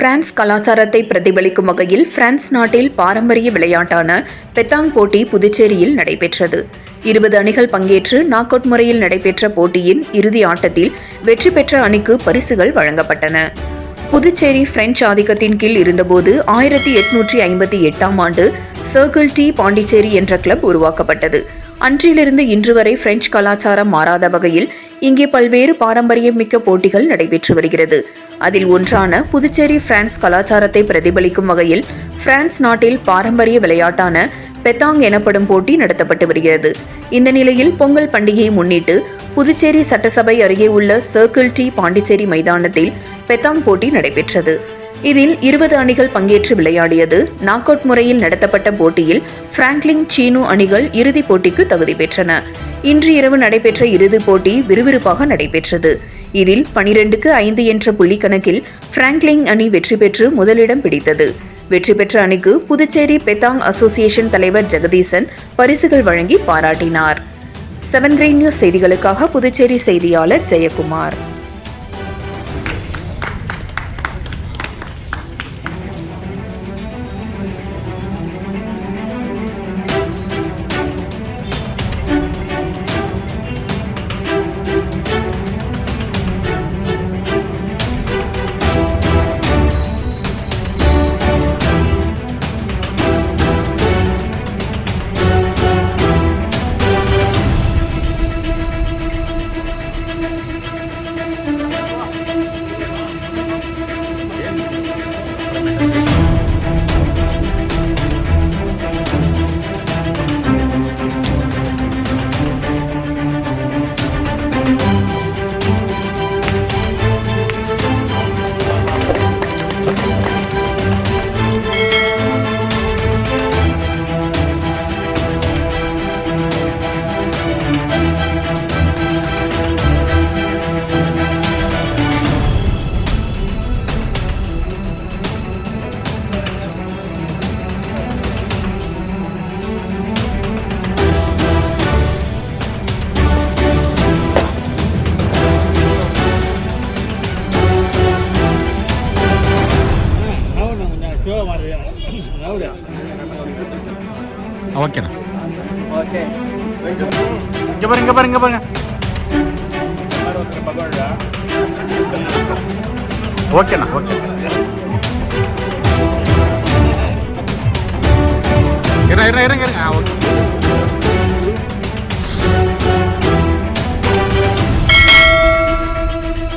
France கலாச்சாரத்தை பிரதிபலிக்கும் வகையில் பிரான்ஸ் நாட்டில் பாரம்பரிய விளையாட்டான பெத்தாங் போட்டி புதுச்சேரியில் நடைபெற்றது. 20 அணிகள் பங்கேற்று நாக் அவுட் முறையில் நடைபெற்ற போட்டியின் இறுதி ஆட்டத்தில் வெற்றி பெற்ற அணிக்கு பரிசுகள் வழங்கப்பட்டன. புதுச்சேரி பிரெஞ்சு ஆதிக்கத்தின் கீழ் இருந்தபோது 1858ஆம் ஆண்டு சர்க்கிள் டி பாண்டிச்சேரி என்ற கிளப் உருவாக்கப்பட்டது. அன்றிலிருந்து இன்று வரை பிரெஞ்சு கலாச்சாரம் மாறாத வகையில் இங்கே பல்வேறு பாரம்பரியமிக்க போட்டிகள் நடைபெற்று வருகிறது. அதில் ஒன்றான புதுச்சேரி பிரான்ஸ் கலாச்சாரத்தை பிரதிபலிக்கும் வகையில் பிரான்ஸ் நாட்டில் பாரம்பரிய விளையாட்டான பெத்தாங் எனப்படும் போட்டி நடத்தப்பட்டு வருகிறது. இந்த நிலையில் பொங்கல் பண்டிகையை முன்னிட்டு புதுச்சேரி சட்டசபை அருகே உள்ள சர்க்கிள் டி பாண்டிச்சேரி மைதானத்தில் பெத்தாங் போட்டி நடைபெற்றது. இதில் 20 அணிகள் பங்கேற்று விளையாடியது. நாக் அவுட் முறையில் நடத்தப்பட்ட போட்டியில் பிராங்க்லின் சீனு அணிகள் இறுதிப் போட்டிக்கு தகுதி பெற்றன. இன்று இரவு நடைபெற்ற இறுதிப் போட்டி விறுவிறுப்பாக நடைபெற்றது. இதில் 12-5 என்ற புள்ளி கணக்கில் பிராங்க்லின் அணி வெற்றி பெற்று முதலிடம் பிடித்தது. வெற்றி பெற்ற அணிக்கு புதுச்சேரி பெத்தாங் அசோசியேஷன் தலைவர் ஜெகதீசன் பரிசுகள் வழங்கி பாராட்டினார். 7 கிரீன் நியூஸ் செய்திகளுக்காக புதுச்சேரி செய்தியாளர் ஜெயக்குமார். ஓகேண்ணா. ஓகே, இங்கே பாருங்க. ஓகேண்ணா, ஓகே. இருங்க. ஓகே.